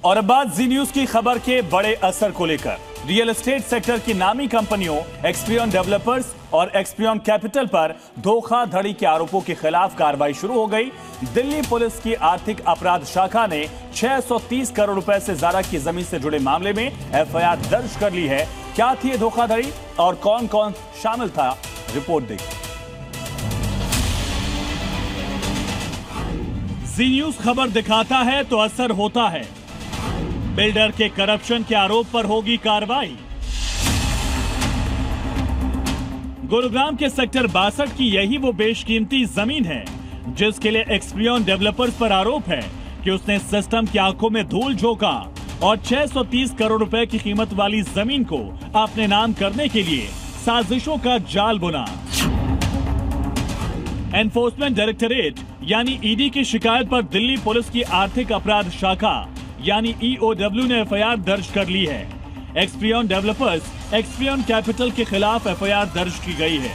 और अब बात जी न्यूज की खबर के बड़े असर को लेकर। रियल एस्टेट सेक्टर की नामी कंपनियों एक्सपीरियन डेवलपर्स और एक्सपीरियन कैपिटल पर धोखाधड़ी के आरोपों के खिलाफ कार्रवाई शुरू हो गई। दिल्ली पुलिस की आर्थिक अपराध शाखा ने 630 करोड़ रुपए से ज्यादा की जमीन से जुड़े मामले में एफआईआर दर्ज कर ली है। क्या थी ये धोखाधड़ी और कौन कौन शामिल था, रिपोर्ट देखिए। जी न्यूज खबर दिखाता है तो असर होता है। बिल्डर के करप्शन के आरोप पर होगी कार्रवाई। गुरुग्राम के सेक्टर 62 की यही वो बेशकीमती जमीन है जिसके लिए एक्सपीरियन डेवलपर्स पर आरोप है कि उसने सिस्टम की आंखों में धूल झोंका और 630 करोड़ रुपए की कीमत वाली जमीन को अपने नाम करने के लिए साजिशों का जाल बुना। एनफोर्समेंट डायरेक्टरेट यानी ईडी की शिकायत पर दिल्ली पुलिस की आर्थिक अपराध शाखा यानी ईओडब्ल्यू ने एफआईआर दर्ज कर ली है। एक्सपीरियन डेवलपर्स, एक्सपीरियन कैपिटल के खिलाफ एफआईआर दर्ज की गई है।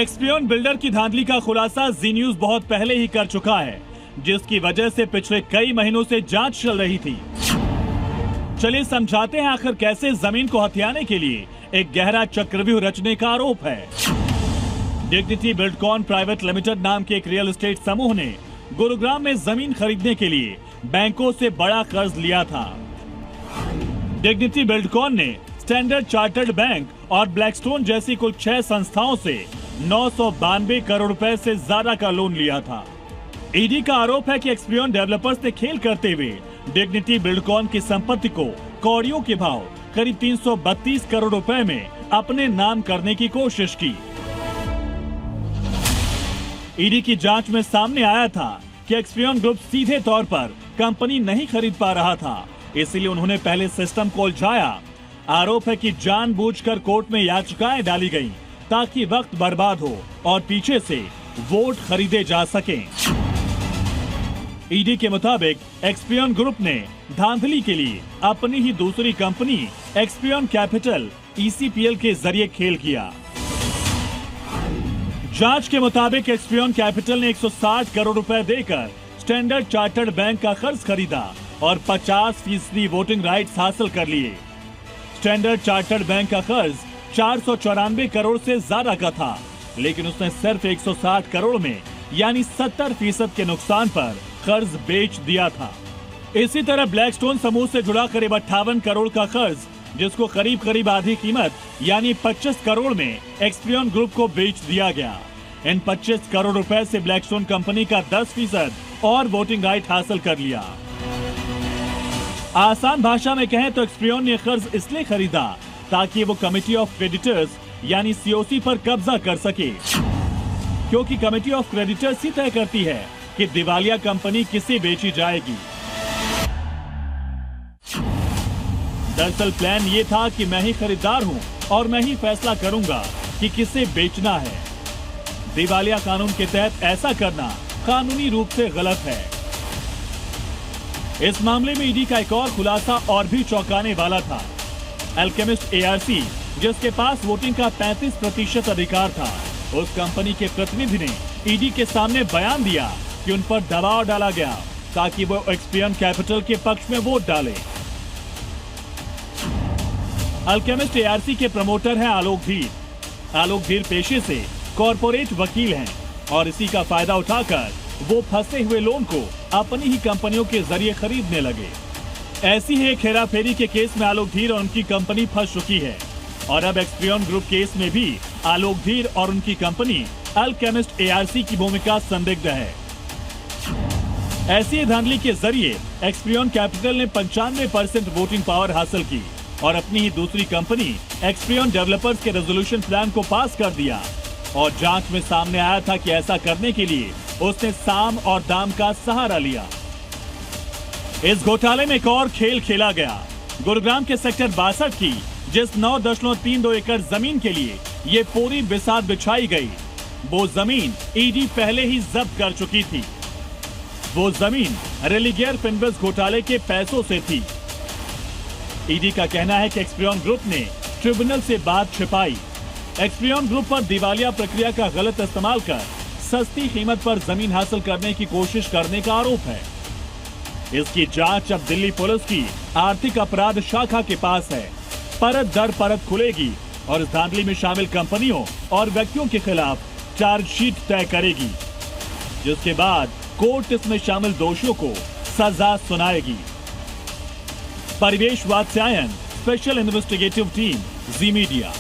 एक्सपीरियन बिल्डर की धांधली का खुलासा जी न्यूज बहुत पहले ही कर चुका है, जिसकी वजह से पिछले कई महीनों से जांच चल रही थी। चलिए समझाते हैं आखिर कैसे जमीन को हथियाने के लिए एक गहरा चक्रव्यूह रचने का आरोप है। डिग्निटी बिल्डकॉन प्राइवेट लिमिटेड नाम के एक रियल एस्टेट समूह ने गुरुग्राम में जमीन खरीदने के लिए बैंकों से बड़ा कर्ज लिया था। डिग्निटी बिल्डकॉन ने स्टैंडर्ड चार्टर्ड बैंक और ब्लैकस्टोन जैसी कुल 6 संस्थाओं से 992 करोड़ रुपए से ज्यादा का लोन लिया था। ईडी का आरोप है कि एक्सपीरियन डेवलपर्स ने खेल करते हुए डिग्निटी बिल्डकॉन की संपत्ति को कौड़ियों के भाव करीब 332 करोड़ रुपए में अपने नाम करने की कोशिश की। ईडी की जांच में सामने आया था कि एक्सपीरियन ग्रुप सीधे तौर पर कंपनी नहीं खरीद पा रहा था, इसलिए उन्होंने पहले सिस्टम को उलझाया। आरोप है कि जानबूझकर कोर्ट में याचिकाएं डाली गईं ताकि वक्त बर्बाद हो और पीछे से वोट खरीदे जा सकें। ईडी के मुताबिक एक्सपीरियन ग्रुप ने धांधली के लिए अपनी ही दूसरी कंपनी एक्सपीरियन कैपिटल ईसीपीएल के जरिए खेल किया। जांच के मुताबिक एक्सपीरियन कैपिटल ने 160 करोड़ रुपए देकर स्टैंडर्ड चार्टर्ड बैंक का कर्ज खरीदा और 50% वोटिंग राइट्स हासिल कर लिए। स्टैंडर्ड चार्टर्ड बैंक का कर्ज 494 करोड़ से ज्यादा का था, लेकिन उसने सिर्फ 160 करोड़ में यानी 70% के नुकसान पर कर्ज बेच दिया था। इसी तरह ब्लैकस्टोन समूह से जुड़ा करीब 58 करोड़ का कर्ज, जिसको करीब करीब आधी कीमत यानी 25 करोड़ में एक्सपीरियन ग्रुप को बेच दिया गया। इन 25 करोड़ रुपए से ब्लैकस्टोन कंपनी का 10% और वोटिंग राइट हासिल कर लिया। आसान भाषा में कहें तो एक्सपीरियन ने कर्ज इसलिए खरीदा ताकि वो कमेटी ऑफ क्रेडिटर्स यानी सीओसी पर कब्जा कर सके, क्योंकि कमेटी ऑफ क्रेडिटर्स ही तय करती है कि दिवालिया कंपनी किसे बेची जाएगी। दरअसल प्लान ये था कि मैं ही खरीदार हूं और मैं ही फैसला करूंगा कि किसे बेचना है। दिवालिया कानून के तहत ऐसा करना कानूनी रूप से गलत है। इस मामले में ईडी का एक और खुलासा और भी चौंकाने वाला था। अल्केमिस्ट एआरसी, जिसके पास वोटिंग का 35% अधिकार था, उस कंपनी के प्रतिनिधि ने ईडी के सामने बयान दिया कि उन पर दबाव डाला गया ताकि वो एक्सपीरियन कैपिटल के पक्ष में वोट डाले। अल्केमिस्ट एआरसी के प्रमोटर हैं आलोक धीर। आलोक धीर पेशे से कॉर्पोरेट वकील हैं और इसी का फायदा उठाकर वो फंसे हुए लोन को अपनी ही कंपनियों के जरिए खरीदने लगे। ऐसी ही एक हेराफेरी के केस में आलोक धीर और उनकी कंपनी फंस चुकी है और अब एक्सपीरियन ग्रुप केस में भी आलोक धीर और उनकी कंपनी अल्केमिस्ट एआरसी की भूमिका संदिग्ध है। ऐसी धांधली के जरिए एक्सपीरियन कैपिटल ने 95% वोटिंग पावर हासिल की और अपनी ही दूसरी कंपनी एक्सपीरियन डेवलपर्स के रेजोल्यूशन प्लान को पास कर दिया। और जांच में सामने आया था कि ऐसा करने के लिए उसने साम और दाम का सहारा लिया। इस घोटाले में एक और खेल खेला गया। गुरुग्राम के सेक्टर 62 की जिस 9.32 एकड़ जमीन के लिए ये पूरी बिसात बिछाई गई, वो जमीन ईडी पहले ही जब्त कर चुकी थी। वो जमीन रेलिगेयर फिनबिल्स घोटाले के पैसों से थी। ईडी का कहना है कि एक्सपीरियन ग्रुप ने ट्रिब्यूनल से बात छिपाई। एक्सपीरियन ग्रुप पर दिवालिया प्रक्रिया का गलत इस्तेमाल कर सस्ती कीमत पर जमीन हासिल करने की कोशिश करने का आरोप है। इसकी जांच अब दिल्ली पुलिस की आर्थिक अपराध शाखा के पास है। परत दर परत खुलेगी और इस धांधली में शामिल कंपनियों और व्यक्तियों के खिलाफ चार्जशीट तय करेगी, जिसके बाद कोर्ट इसमें शामिल दोषियों को सजा सुनाएगी। परिवेश वात्स्यायन, स्पेशल इन्वेस्टिगेटिव टीम, जी मीडिया।